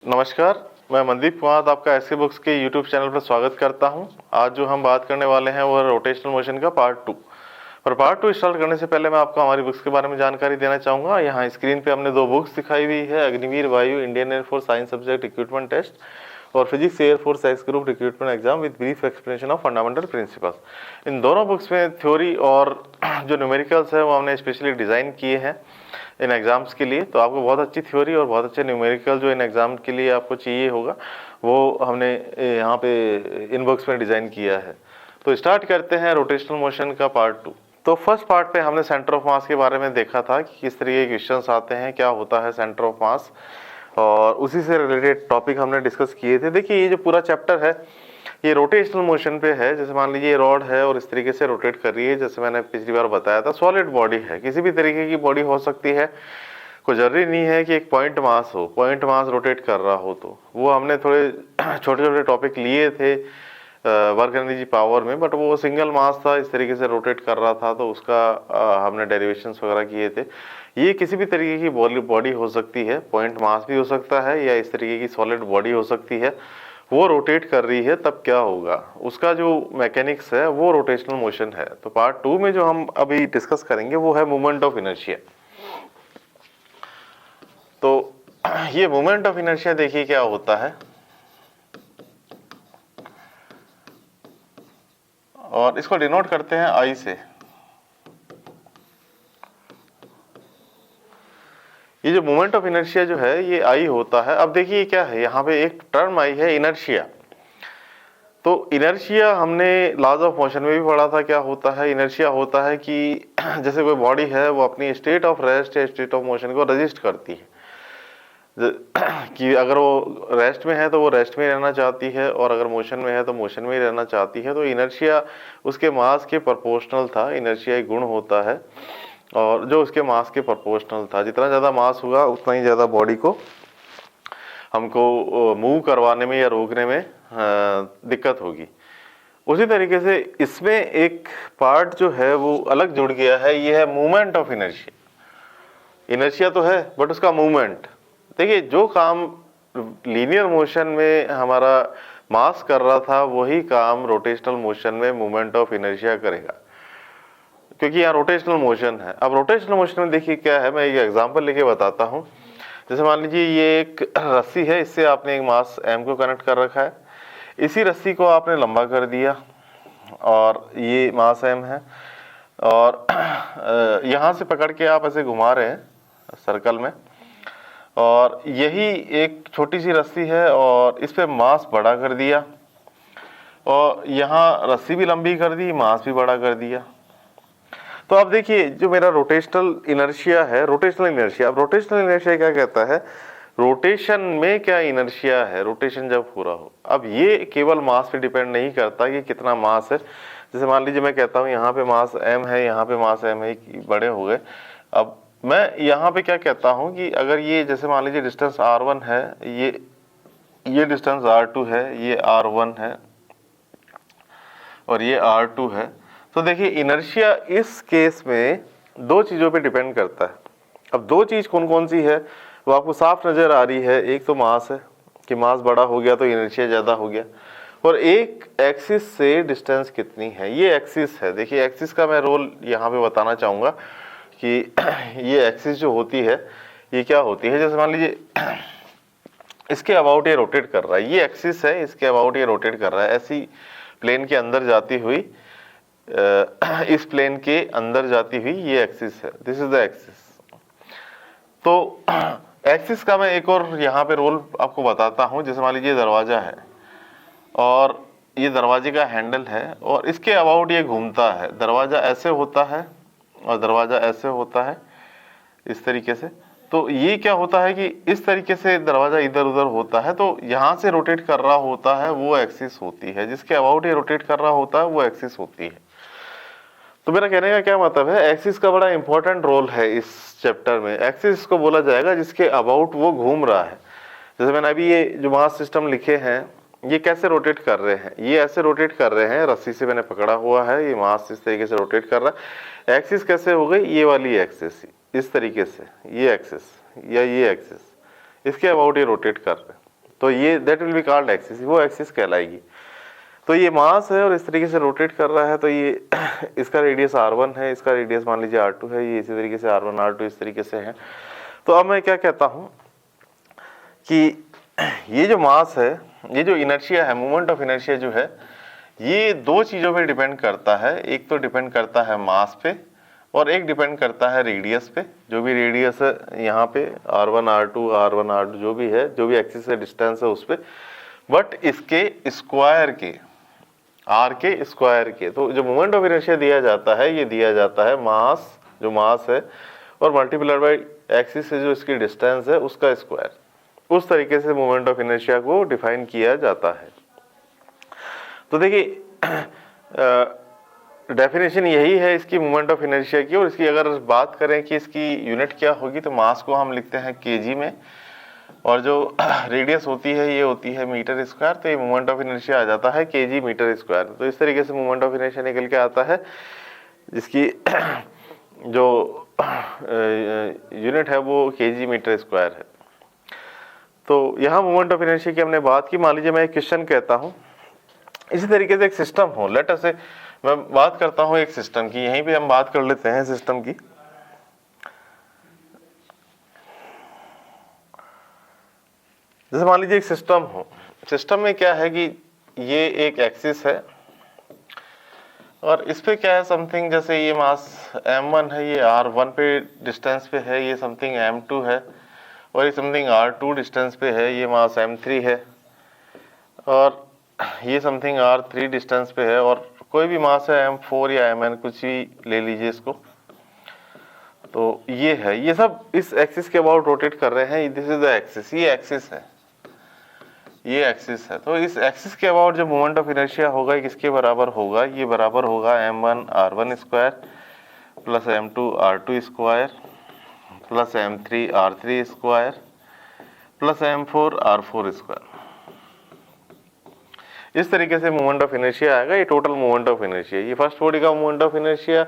नमस्कार, मैं मनदीप कुमार आपका एसके बुक्स के यूट्यूब चैनल पर स्वागत करता हूं। आज जो हम बात करने वाले हैं वो है रोटेशनल मोशन का पार्ट 2। और पार्ट 2 स्टार्ट करने से पहले मैं आपको हमारी बुक्स के बारे में जानकारी देना चाहूँगा। यहाँ स्क्रीन पे हमने 2 बुक्स दिखाई हुई है, Agniveer Vayu Indian air force science subject recruitment test और physics air force X group recruitment exam with brief explanation of fundamental principles. इन दोनों बुक्स में थ्योरी और जो न्यूमेरिकल्स है वो हमने स्पेशली डिज़ाइन किए हैं इन एग्ज़ाम्स के लिए। तो आपको बहुत अच्छी थ्योरी और बहुत अच्छे न्यूमेरिकल जो इन एग्ज़ाम के लिए आपको चाहिए होगा वो हमने यहाँ पे इन बुक्स में डिज़ाइन किया है। तो स्टार्ट करते हैं रोटेशनल मोशन का पार्ट 2। तो फर्स्ट पार्ट पे हमने सेंटर ऑफ मास के बारे में देखा था कि किस तरीके के क्वेश्चंस आते हैं, क्या होता है सेंटर ऑफ मास, और उसी से रिलेटेड टॉपिक हमने डिस्कस किए थे। देखिए ये जो पूरा चैप्टर है ये रोटेशनल मोशन पे है। जैसे मान लीजिए रॉड है और इस तरीके से रोटेट कर रही है, जैसे मैंने पिछली बार बताया था सॉलिड बॉडी है, किसी भी तरीके की बॉडी हो सकती है, कोई जरूरी नहीं है कि एक पॉइंट मास हो, पॉइंट मास रोटेट कर रहा हो। तो वो हमने थोड़े छोटे छोटे टॉपिक लिए थे वर्क एनर्जी पावर में, बट वो सिंगल मास था, इस तरीके से रोटेट कर रहा था, तो उसका हमने डेरिवेशंस वगैरह किए थे। ये किसी भी तरीके की बॉडी हो सकती है, पॉइंट मास भी हो सकता है या इस तरीके की सॉलिड बॉडी हो सकती है, वो रोटेट कर रही है, तब क्या होगा उसका जो मैकेनिक्स है वो रोटेशनल मोशन है। तो पार्ट 2 में जो हम अभी डिस्कस करेंगे वो है मोमेंट ऑफ इनर्शिया। तो ये मोमेंट ऑफ इनर्शिया देखिए क्या होता है, और इसको डिनोट करते हैं आई से। ये जो मोमेंट ऑफ इनर्शिया जो है ये आई होता है। अब देखिए क्या है, यहाँ पे एक टर्म आई है इनर्शिया। तो इनर्शिया हमने लॉज ऑफ मोशन में भी पढ़ा था। क्या होता है इनर्शिया, होता है कि जैसे कोई बॉडी है वो अपनी स्टेट ऑफ रेस्ट या स्टेट ऑफ मोशन को रजिस्ट करती है कि अगर वो रेस्ट में है तो वो रेस्ट में रहना चाहती है, और अगर मोशन में है तो मोशन में ही रहना चाहती है। तो इनर्शिया उसके मास के प्रोपोर्शनल था, इनर्शिया एक गुण होता है और जो उसके मास के प्रोपोर्शनल था। जितना ज़्यादा मास होगा उतना ही ज़्यादा बॉडी को हमको मूव करवाने में या रोकने में दिक्कत होगी। उसी तरीके से इसमें एक पार्ट जो है वो अलग जुड़ गया है, ये है मूवमेंट ऑफ इनर्शिया। इनर्शिया तो है बट उसका मूवमेंट, देखिए जो काम लीनियर मोशन में हमारा मास कर रहा था वही काम रोटेशनल मोशन में मूवमेंट ऑफ इनर्शिया करेगा, क्योंकि यहाँ रोटेशनल मोशन है। अब रोटेशनल मोशन में देखिए क्या है, मैं एक एग्जांपल लेके बताता हूँ। जैसे मान लीजिए ये एक रस्सी है, इससे आपने एक मास m को कनेक्ट कर रखा है, इसी रस्सी को आपने लंबा कर दिया और ये मास m है, और यहाँ से पकड़ के आप ऐसे घुमा रहे हैं सर्कल में, और यही एक छोटी सी रस्सी है और इस पे मास बड़ा कर दिया, और यहाँ रस्सी भी लंबी कर दी, मास भी बड़ा कर दिया। तो अब देखिए जो मेरा रोटेशनल इनर्शिया है, रोटेशनल इनर्शिया, अब रोटेशनल इनर्शिया क्या कहता है, रोटेशन में क्या इनर्शिया है, रोटेशन जब हो रहा हो। अब ये केवल मास पे डिपेंड नहीं करता कि कितना मास है। जैसे मान लीजिए मैं कहता हूँ यहाँ पे मास m है, यहाँ पे मास m है, बड़े हो गए। अब मैं यहाँ पे क्या कहता हूँ कि अगर ये जैसे मान लीजिए डिस्टेंस r1 है, ये डिस्टेंस r2 है, ये r1 है और ये r2 है। तो देखिए इनर्शिया इस केस में दो चीज़ों पे डिपेंड करता है। अब दो चीज़ कौन कौन सी है वो आपको साफ नज़र आ रही है। एक तो मास है कि मास बड़ा हो गया तो इनर्शिया ज़्यादा हो गया, और एक एक्सिस से डिस्टेंस कितनी है, ये एक्सिस है। देखिए एक्सिस का मैं रोल यहाँ पे बताना चाहूँगा कि ये एक्सिस जो होती है ये क्या होती है। जैसे मान लीजिए इसके अबाउट ये रोटेट कर रहा है, ये एक्सिस है, इसके अबाउट ये रोटेट कर रहा है, ऐसी प्लेन के अंदर जाती हुई, इस प्लेन के अंदर जाती हुई ये एक्सिस है, दिस इज द एक्सिस। तो एक्सिस का मैं एक और यहाँ पे रोल आपको बताता हूँ। जैसे मान लीजिए दरवाजा है और ये दरवाजे का हैंडल है और इसके अबाउट ये घूमता है। दरवाजा ऐसे होता है और दरवाजा ऐसे होता है, इस तरीके से। तो ये क्या होता है कि इस तरीके से दरवाजा इधर उधर होता है, तो यहाँ से रोटेट कर रहा होता है वो एक्सिस होती है, जिसके अबाउट ये रोटेट कर रहा होता है वो एक्सिस होती है। तो मेरा कहने का क्या मतलब है, एक्सिस का बड़ा इंपॉर्टेंट रोल है इस चैप्टर में। एक्सिस को बोला जाएगा जिसके अबाउट वो घूम रहा है। जैसे मैंने अभी ये जो मास सिस्टम लिखे हैं ये कैसे रोटेट कर रहे हैं, ये ऐसे रोटेट कर रहे हैं, रस्सी से मैंने पकड़ा हुआ है, ये मास इस तरीके से रोटेट कर रहा है। एक्सिस कैसे हो गई, ये वाली एक्सिस इस तरीके से, ये एक्सिस या ये एक्सिस, इसके अबाउट ये रोटेट कर रहे हैं। तो ये that will be called axis, वो एक्सिस कहलाएगी। तो ये मास है और इस तरीके से रोटेट कर रहा है, तो ये इसका रेडियस r1 है, इसका रेडियस मान लीजिए r2 है, ये इसी तरीके से r1 r2 इस तरीके से है। तो अब मैं क्या कहता हूँ कि ये जो मास है, ये जो इनर्शिया है, मोमेंट ऑफ इनर्शिया जो है, ये दो चीज़ों पे डिपेंड करता है। एक तो डिपेंड करता है मास पे और एक डिपेंड करता है रेडियस पे। जो भी रेडियस है यहाँ पे r1 r2 जो भी है, जो भी एक्सिस से डिस्टेंस है उस पे, बट इसके स्क्वायर के, r के स्क्वायर के। तो जो मोमेंट ऑफ इनर्शिया दिया जाता है, ये दिया जाता है मास, जो मास है, और मल्टीप्लाइड बाई एक्सिस से जो इसकी डिस्टेंस है उसका स्क्वायर। उस तरीके से मोमेंट ऑफ इनर्शिया को डिफाइन किया जाता है। तो देखिए डेफिनेशन यही है इसकी मोमेंट ऑफ इनर्शिया की। और इसकी अगर बात करें कि इसकी यूनिट क्या होगी, तो मास को हम लिखते हैं केजी में, और जो रेडियस होती है ये होती है मीटर स्क्वायर। तो ये मोमेंट ऑफ इनर्शिया आ जाता है केजी मीटर स्क्वायर। तो इस तरीके से मोमेंट ऑफ इनर्शिया निकल के आता है, जिसकी जो यूनिट है वो केजी मीटर स्क्वायर है। तो यहाँ मोमेंट ऑफ इनर्शिया की हमने बात की। मान लीजिए मैं एक क्वेश्चन कहता हूँ, इसी तरीके से एक सिस्टम हो, लेट अस से मैं बात करता हूँ एक सिस्टम की, यहीं पे हम बात कर लेते हैं सिस्टम की। जैसे मान लीजिए एक सिस्टम हो, सिस्टम में क्या है कि ये एक एक्सिस है और इस पे क्या है समथिंग, जैसे ये मास m1 है, ये r1 पे डिस्टेंस पे है, ये समथिंग m2 है, और ये समथिंग r2 डिस्टेंस पे है, ये मास m3 है, और ये समथिंग r3 डिस्टेंस पे है, और कोई भी मास है m4 या mn, कुछ भी ले लीजिए इसको। तो ये है, ये सब इस एक्सिस के अबाउट रोटेट कर रहे हैं। दिस इज द एक्सिस, ये एक्सिस है, ये एक्सिस है। तो इस एक्सिस के अबाउट जो मोमेंट ऑफ इनर्शिया होगा ये किसके बराबर होगा, ये बराबर होगा m1 r1 square plus m2 r2 square plus m3 r3 square plus m4 r4 square. इस तरीके से मोमेंट ऑफ इनर्शिया आएगा। ये टोटल मोमेंट ऑफ इनर्शिया, ये फर्स्ट बॉडी का moment of inertia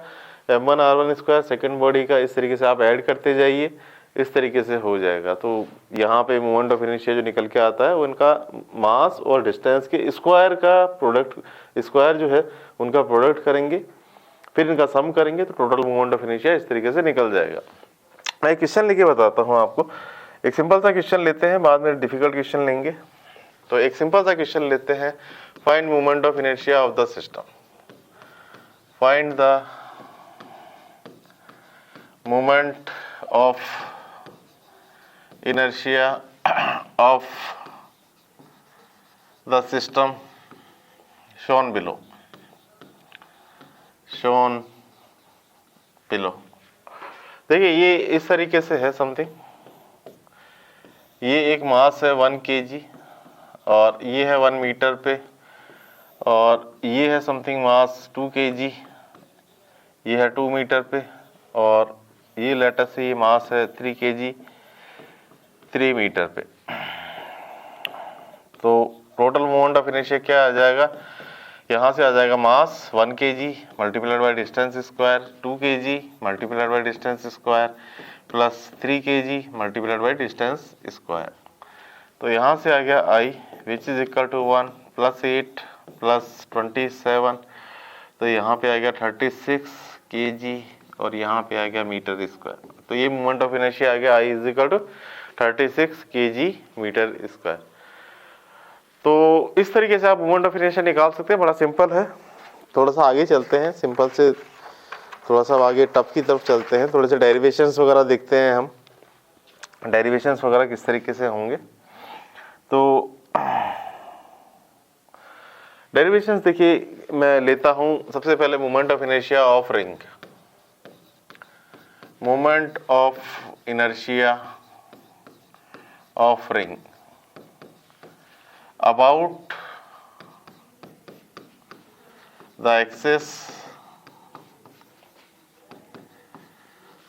m1 r1 square, second body का, इस तरीके से आप ऐड करते जाइए, इस तरीके से हो जाएगा। तो यहाँ पे मोमेंट ऑफ इनर्शिया जो निकल के आता है वो इनका मास और डिस्टेंस के स्क्वायर का प्रोडक्ट, स्क्वायर जो है उनका प्रोडक्ट करेंगे, फिर इनका सम करेंगे, तो टोटल मोमेंट ऑफ इनर्शिया इस तरीके से निकल जाएगा। मैं एक क्वेश्चन लेके बताता हूँ आपको। एक सिंपल सा क्वेश्चन लेते हैं, बाद में डिफिकल्ट क्वेश्चन लेंगे। तो एक सिंपल सा क्वेश्चन लेते हैं, find moment of inertia of the system. Find the moment of inertia of the system shown below, shown below। देखिए ये इस तरीके से है समथिंग, ये एक मास है 1 kg और ये है 1 मीटर पे, और ये है समथिंग मास 2 kg, ये है 2 मीटर पे, और ये लेटर से ये मास है 3 kg 3 मीटर पे। तो टोटल मोमेंट ऑफ इनर्शिया क्या आ जाएगा, यहाँ से आ जाएगा mass 1 kg multiplied by distance square, 2 kg multiplied by distance square plus 3 kg multiplied by distance square. तो यहाँ से आ गया I which is equal to 1 plus 8 plus 27, तो यहाँ पे आ गया 36 kg, और यहाँ पे आ गया मीटर स्क्वायर। तो ये मोमेंट ऑफ इनर्शिया आ गया I is equal to 36 kg metre square. तो इस तरीके से आप मोमेंट ऑफ इनर्शिया निकाल सकते हैं, बड़ा सिंपल है। थोड़ा सा आगे चलते हैं, सिंपल से थोड़ा सा आगे टफ की तरफ चलते हैं, थोड़े से डेरिवेशंस वगैरह देखते हैं हम, डेरिवेशंस वगैरह किस तरीके से होंगे। तो डेरिवेशंस देखिए, मैं लेता हूं सबसे पहले moment of inertia of ring. Moment of inertia of ring about the axis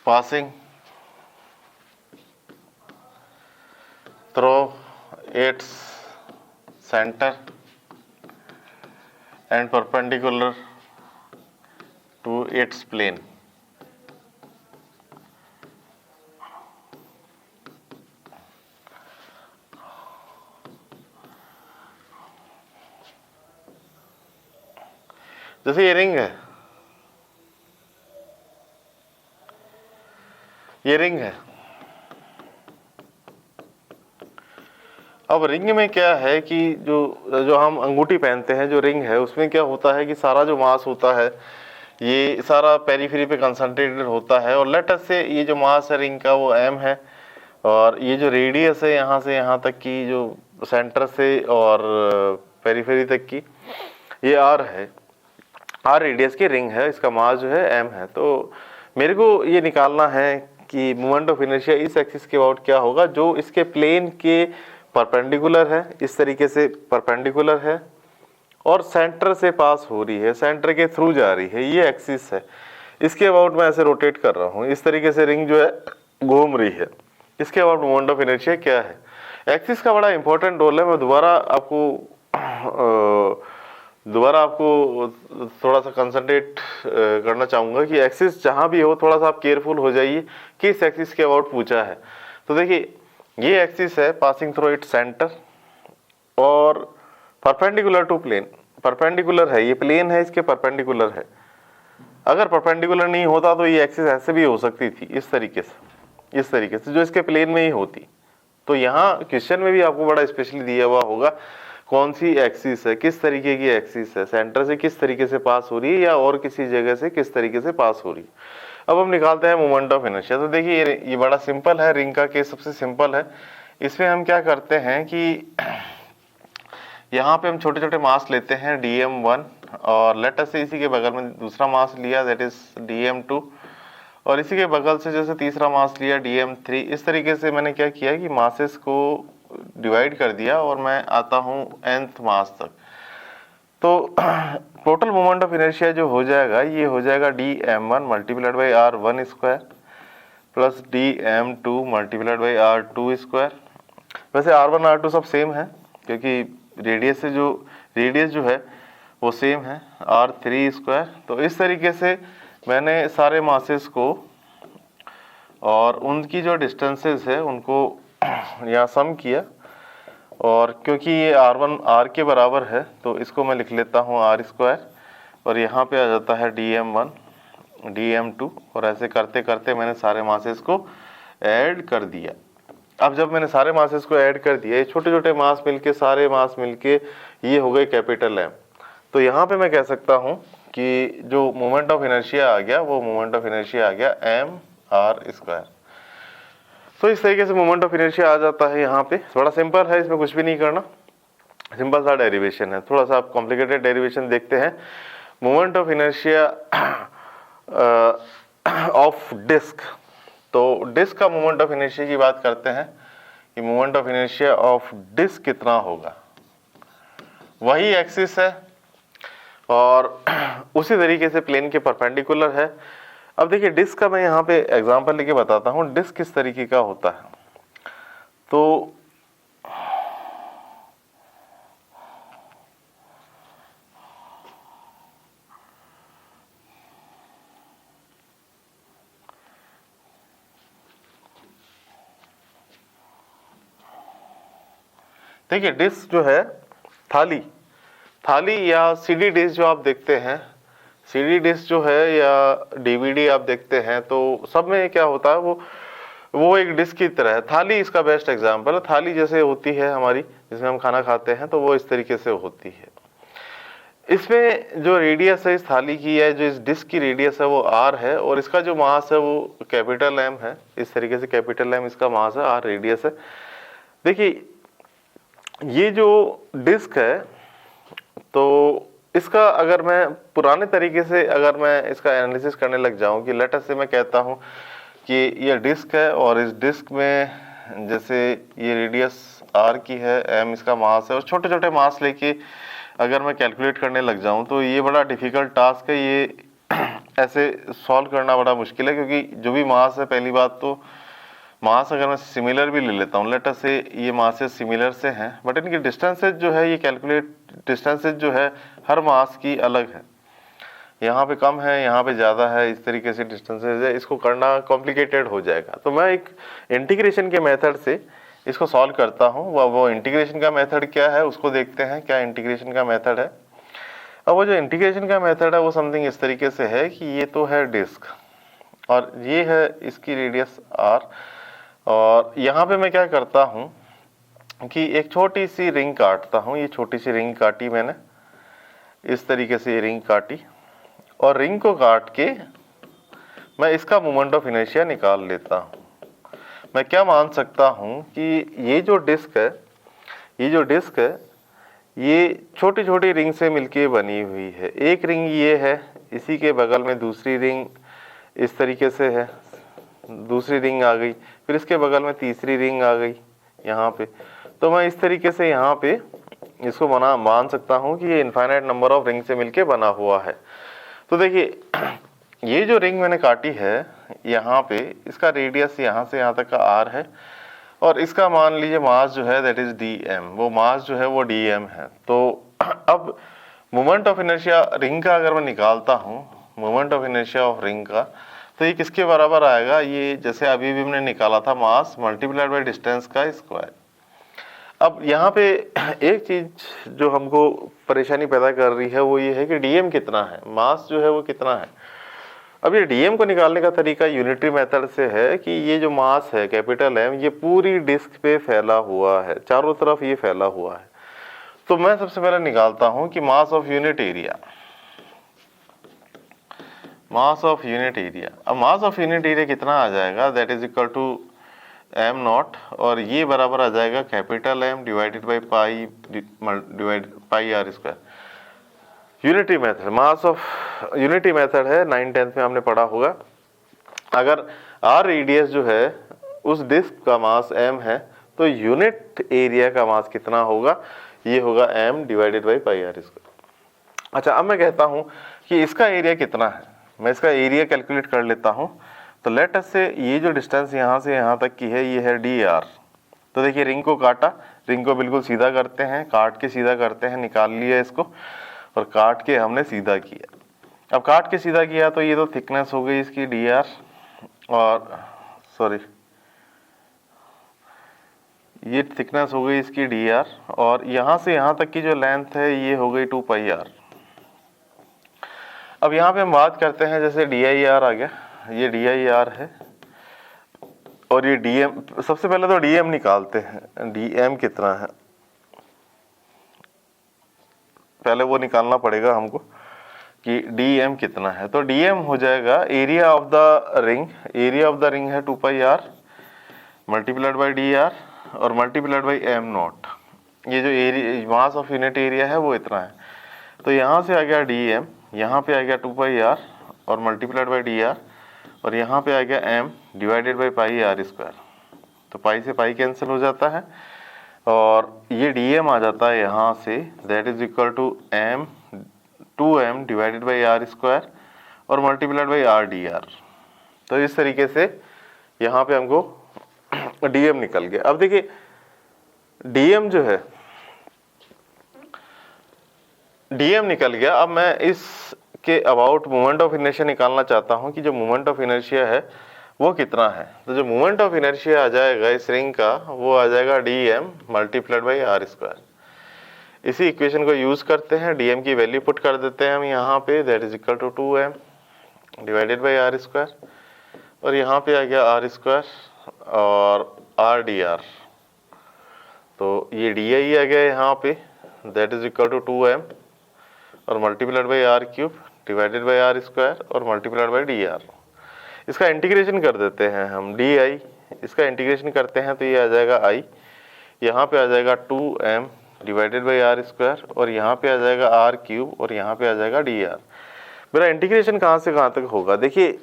passing through its center and perpendicular to its plane। जैसे ये रिंग है, ये रिंग है। अब रिंग में क्या है कि जो हम अंगूठी पहनते हैं, जो रिंग है, उसमें क्या होता है कि सारा जो मास होता है ये सारा पेरीफेरी पे कंसंट्रेटेड होता है। और लेट अस से ये जो मास है रिंग का वो m है, और ये जो रेडियस है यहाँ से यहाँ तक की, जो सेंटर से और पेरीफेरी तक की, ये r है। r रेडियस की रिंग है, इसका मास जो है m है। तो मेरे को ये निकालना है कि मोमेंट ऑफ इनर्शिया इस एक्सिस के अबाउट क्या होगा जो इसके प्लेन के परपेंडिकुलर है, इस तरीके से परपेंडिकुलर है, और सेंटर से पास हो रही है, सेंटर के थ्रू जा रही है। ये एक्सिस है, इसके अबाउट मैं ऐसे रोटेट कर रहा हूँ, इस तरीके से रिंग जो है घूम रही है। इसके अबाउट मोमेंट ऑफ इनर्शिया क्या है। एक्सिस का बड़ा इंपॉर्टेंट रोल है। मैं दोबारा आपको थोड़ा सा कंसंट्रेट करना चाहूँगा कि एक्सिस जहाँ भी हो थोड़ा सा आप केयरफुल हो जाइए किस एक्सिस के अबाउट पूछा है। तो देखिए ये एक्सिस है पासिंग थ्रू इट सेंटर और परपेंडिकुलर टू प्लेन, परपेंडिकुलर है, ये प्लेन है, इसके परपेंडिकुलर है। अगर परपेंडिकुलर नहीं होता तो ये एक्सिस ऐसे भी हो सकती थी, इस तरीके से जो इसके प्लेन में ही होती। तो यहाँ क्वेश्चन में भी आपको बड़ा स्पेशली दिया हुआ होगा कौन सी एक्सिस है, किस तरीके की एक्सिस है, सेंटर से किस तरीके से पास हो रही है या और किसी जगह से किस तरीके से पास हो रही है। अब हम निकालते हैं मोमेंट ऑफ इनर्शिया। तो देखिए ये बड़ा सिंपल है, रिंग का केस सबसे सिंपल है। इसमें हम क्या करते हैं कि यहाँ पे हम छोटे छोटे मास लेते हैं dm1, और लेट अस से इसी के बगल में दूसरा मास लिया दैट इज dm2, और इसी के बगल से जैसे तीसरा मास लिया dm3। इस तरीके से मैंने क्या किया कि मासेस को डिवाइड कर दिया और मैं आता हूँ nth मास तक। तो टोटल मोमेंट ऑफ इनर्शिया जो हो जाएगा ये हो जाएगा dm1 multiplied by r1 square plus dm2 multiplied by r2 square. वैसे r1 r2 सब सेम है क्योंकि रेडियस जो है वो सेम है, r3 स्क्वायर। तो इस तरीके से मैंने सारे मासेस को और उनकी जो डिस्टेंसेस है उनको यहाँ सम किया, और क्योंकि ये r1 r के बराबर है तो इसको मैं लिख लेता हूँ r स्क्वायर, और यहाँ पे आ जाता है dm1 dm2, और ऐसे करते करते मैंने सारे मासेस को ऐड कर दिया। अब जब मैंने सारे मासेस को ऐड कर दिया, ये छोटे छोटे मास मिलके, सारे मास मिलके ये हो गए कैपिटल M। तो यहाँ पे मैं कह सकता हूँ कि जो मोमेंट ऑफ इनर्शिया आ गया वो मोमेंट ऑफ इनर्शिया आ गया mr स्क्वायर। तो इस तरीके से मोमेंट ऑफ इनर्शिया आ जाता है। यहाँ पे बड़ा सिंपल है, इसमें कुछ भी नहीं करना, सिंपल सा डेरिवेशन है। थोड़ा सा आप कॉम्प्लिकेटेड डेरिवेशन देखते हैं। Moment of inertia of disc, तो डिस्क का मोमेंट ऑफ इनर्शिया की बात करते हैं कि moment of inertia of disc कितना होगा। वही एक्सिस है और उसी तरीके से प्लेन के परपेंडिकुलर है। अब देखिए डिस्क का मैं यहाँ पे एग्जांपल लेके बताता हूँ डिस्क किस तरीके का होता है। तो देखिए डिस्क जो है थाली या सीडी डिस्क जो आप देखते हैं, सीडी डिस्क जो है या डीवीडी आप देखते हैं, तो सब में क्या होता है वो एक डिस्क की तरह है। थाली इसका बेस्ट एग्जांपल है। थाली जैसे होती है हमारी जिसमें हम खाना खाते हैं, तो वो इस तरीके से होती है। इसमें जो रेडियस है इस थाली की या जो इस डिस्क की रेडियस है वो r है, और इसका जो मास है वो कैपिटल M है। इस तरीके से कैपिटल M इसका मास है, r रेडियस है। देखिए ये जो डिस्क है तो इसका अगर मैं पुराने तरीके से अगर मैं इसका एनालिसिस करने लग जाऊं कि लेट अस से मैं कहता हूं कि ये डिस्क है और इस डिस्क में जैसे ये रेडियस r की है, m इसका मास है, और छोटे छोटे मास लेके अगर मैं कैलकुलेट करने लग जाऊं तो ये बड़ा डिफिकल्ट टास्क है। ये ऐसे सॉल्व करना बड़ा मुश्किल है क्योंकि जो भी मास है, पहली बात तो मास अगर मैं सिमिलर भी ले लेता हूँ, लेट अस से ये मासेस सिमिलर से हैं, बट इनकी डिस्टेंसेज जो है ये कैलकुलेट डिस्टेंसेज जो है हर मास की अलग है। यहाँ पे कम है, यहाँ पे ज़्यादा है, इस तरीके से डिस्टेंसेज है। इसको करना कॉम्प्लिकेटेड हो जाएगा। तो मैं एक इंटीग्रेशन के मेथड से इसको सॉल्व करता हूँ। वो इंटीग्रेशन का मेथड क्या है उसको देखते हैं, क्या इंटीग्रेशन का मेथड है। अब वो जो इंटीग्रेशन का मेथड है वो समथिंग इस तरीके से है कि ये तो है डिस्क और ये है इसकी रेडियस आर, और यहाँ पे मैं क्या करता हूँ कि एक छोटी सी रिंग काटता हूँ। ये छोटी सी रिंग काटी मैंने, इस तरीके से ये रिंग काटी, और रिंग को काट के मैं इसका मोमेंट ऑफ इनर्शिया निकाल लेता हूँ। मैं क्या मान सकता हूँ कि ये जो डिस्क है, ये जो डिस्क है ये छोटी छोटी रिंग से मिलके बनी हुई है। एक रिंग ये है, इसी के बगल में दूसरी रिंग इस तरीके से है, दूसरी रिंग आ गई, फिर इसके बगल में तीसरी रिंग आ गई यहाँ पे। तो मैं इस तरीके से यहाँ पे इसको मान सकता हूँ कि ये इनफाइनाइट नंबर ऑफ रिंग से मिलके बना हुआ है। तो देखिए ये जो रिंग मैंने काटी है यहाँ पे, इसका रेडियस यहाँ से यहाँ तक का आर है, और इसका मान लीजिए मास जो है दैट इज dm, वो मास जो है वो dm है। तो अब मोमेंट ऑफ इनर्शिया रिंग का अगर मैं निकालता हूँ, moment of inertia of ring का, तो ये किसके बराबर आएगा, ये जैसे अभी भी हमने निकाला था मास मल्टीप्लाइड बाई डिस्टेंस का स्क्वायर। अब यहाँ पे एक चीज जो हमको परेशानी पैदा कर रही है वो ये है कि dm कितना है, मास जो है वो कितना है। अब ये dm को निकालने का तरीका यूनिटरी मेथड से है कि ये जो मास है कैपिटल M, ये पूरी डिस्क पे फैला हुआ है, चारों तरफ ये फैला हुआ है। तो मैं सबसे पहले निकालता हूं कि mass of unit area, mass of unit area. अब मास ऑफ यूनिट एरिया कितना आ जाएगा, that is equal to m naught, और ये बराबर आ जाएगा capital M divided by pi r square. Unitary method, mass of unity method है, 9th-10th में हमने पढ़ा होगा। अगर आर रेडियस जो है उस डिस्क का मास m है, तो यूनिट एरिया का मास कितना होगा, ये होगा m divided by pi r square. अच्छा, अब मैं कहता हूँ कि इसका एरिया कितना है, मैं इसका एरिया कैलकुलेट कर लेता हूँ। तो लेट अस से ये जो डिस्टेंस यहाँ से यहाँ तक की है ये है dr। तो देखिए रिंग को काटा, रिंग को बिल्कुल सीधा करते हैं, काट के सीधा करते हैं, निकाल लिया इसको, और काट के हमने सीधा किया। अब काट के सीधा किया तो ये तो थिकनेस हो गई इसकी dr, और सॉरी ये थिकनेस हो गई इसकी dr, और यहाँ से यहाँ तक की जो लेंथ है ये हो गई 2 पाई r। अब यहाँ पे हम बात करते हैं, जैसे dir आ गया, ये dir है, और ये dm, सबसे पहले तो dm निकालते हैं, dm कितना है पहले वो निकालना पड़ेगा हमको कि dm कितना है। तो dm हो जाएगा area of the ring, area of the ring है 2 पाई r मल्टीप्लाइड बाई dr और मल्टीप्लाइड बाई m नॉट। ये जो area mass of unit area है वो इतना है। तो यहाँ से आ गया dm, यहाँ पे आ गया 2 पाई r और मल्टीप्लाइड बाई dr, और यहाँ पे आ गया m divided by pi r square. तो पाई से पाई कैंसिल हो जाता है, और ये dm आ जाता है यहाँ से, that is equal to m 2m divided by r square और मल्टीप्लाइड बाई r dr। तो इस तरीके से यहाँ पे हमको dm निकल गया। अब देखिए dm जो है, dm निकल गया। अब मैं इसके अबाउट मोमेंट ऑफ इनर्शिया निकालना चाहता हूँ कि जो मोमेंट ऑफ इनर्शिया है वो कितना है। तो जो मोमेंट ऑफ इनर्शिया आ जाएगा इस रिंग का, वो आ जाएगा dm multiplied by r square. इसी इक्वेशन को यूज करते हैं, dm की वैल्यू पुट कर देते हैं हम यहाँ पे, that is equal to 2m divided by r square, और यहाँ पे आ गया r स्क्वायर और r dr। तो ये di आ गया यहाँ पे, that is equal to 2m और multiplied by r cube divided by r square और मल्टीप्लाइड बाई dr। इसका इंटीग्रेशन कर देते हैं हम, di, इसका इंटीग्रेशन करते हैं तो ये आ जाएगा i, यहाँ पे आ जाएगा 2m divided by r square, और यहाँ पे आ जाएगा r क्यूब, और यहाँ पे आ जाएगा dr। मेरा इंटीग्रेशन कहाँ से कहाँ तक होगा, देखिए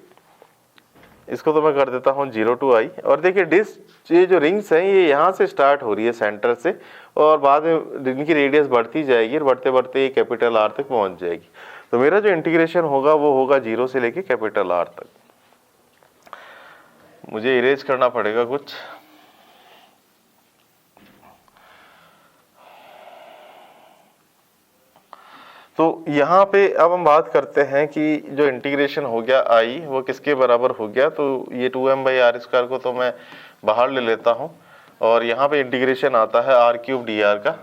इसको तो मैं कर देता हूँ 0 to i, और देखिए डिस्क ये जो रिंग्स हैं ये यहाँ से स्टार्ट हो रही है सेंटर से, और बाद में इनकी रेडियस बढ़ती जाएगी, और बढ़ते बढ़ते ये कैपिटल R तक पहुँच जाएगी। तो मेरा जो इंटीग्रेशन होगा वो होगा 0 से लेके कैपिटल R तक। मुझे इरेज करना पड़ेगा कुछ, तो यहाँ पे अब हम बात करते हैं कि जो इंटीग्रेशन हो गया i वो किसके बराबर हो गया। तो ये 2m बाई r स्क्वायर को तो मैं बाहर ले लेता हूँ, और यहाँ पे इंटीग्रेशन आता है r क्यूब dr का,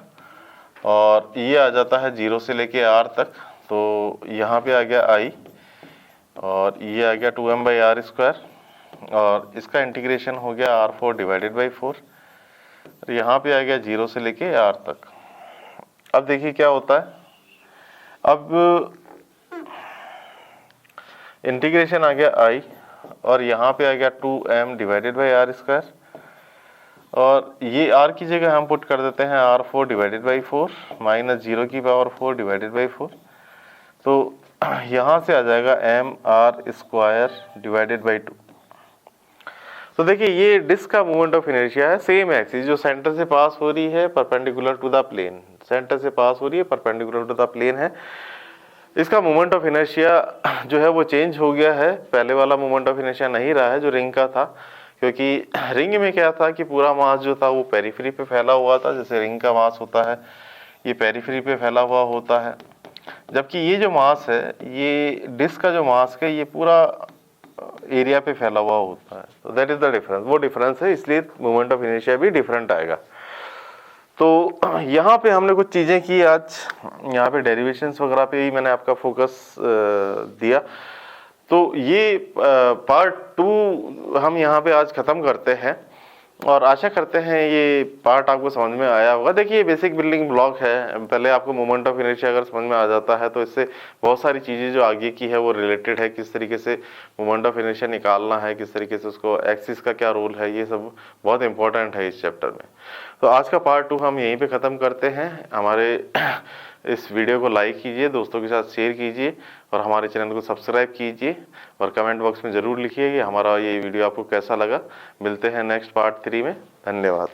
और ये आ जाता है 0 से लेके r तक। तो यहाँ पे आ गया आई और ये आ गया 2m/r², और इसका इंटीग्रेशन हो गया r4 डिवाइडेड बाई 4। यहाँ पे आ गया 0 से लेके r तक। अब देखिए क्या होता है, अब इंटीग्रेशन आ गया i और यहाँ पे आ गया 2m डिवाइडेड बाई r², और ये r की जगह हम पुट कर देते हैं r4 डिवाइडेड बाई 4 माइनस 0 की पावर 4 डिवाइडेड बाई 4। तो यहाँ से आ जाएगा mr² डिवाइडेड बाई 2। तो देखिए ये डिस्क का मोमेंट ऑफ इनर्शिया है, सेम एक्सिस जो सेंटर से पास हो रही है perpendicular to the plane, centre से पास हो रही है परपेंडिकुलर टू द प्लेन है। इसका मोमेंट ऑफ इनर्शिया जो है वो चेंज हो गया है, पहले वाला मोमेंट ऑफ इनर्शिया नहीं रहा है जो रिंग का था, क्योंकि रिंग में क्या था कि पूरा मास जो था वो पेरिफेरी पे फैला हुआ था, जैसे रिंग का मास होता है ये पेरिफेरी पे फैला हुआ होता है, जबकि ये जो मास है, ये डिस्क का जो मास है, ये पूरा एरिया पे फैला हुआ होता है। तो दैट इज द डिफरेंस, वो डिफरेंस है, इसलिए मोमेंट ऑफ इनर्शिया भी डिफरेंट आएगा। तो यहाँ पे हमने कुछ चीज़ें की आज, यहाँ पे डेरिवेशंस वगैरह पे ही मैंने आपका फोकस दिया। तो ये पार्ट 2 हम यहाँ पे आज ख़त्म करते हैं और आशा करते हैं ये पार्ट आपको समझ में आया होगा। देखिए बेसिक बिल्डिंग ब्लॉक है, पहले आपको मोमेंट ऑफ इनर्शिया अगर समझ में आ जाता है तो इससे बहुत सारी चीज़ें जो आगे की है वो रिलेटेड है, किस तरीके से मोमेंट ऑफ इनर्शिया निकालना है, किस तरीके से उसको एक्सिस का क्या रोल है, ये सब बहुत इंपॉर्टेंट है इस चैप्टर में। तो आज का पार्ट 2 हम यहीं पे ख़त्म करते हैं। हमारे इस वीडियो को लाइक कीजिए, दोस्तों के साथ शेयर कीजिए और हमारे चैनल को सब्सक्राइब कीजिए और कमेंट बॉक्स में ज़रूर लिखिए कि हमारा ये वीडियो आपको कैसा लगा। मिलते हैं नेक्स्ट पार्ट 3 में। धन्यवाद।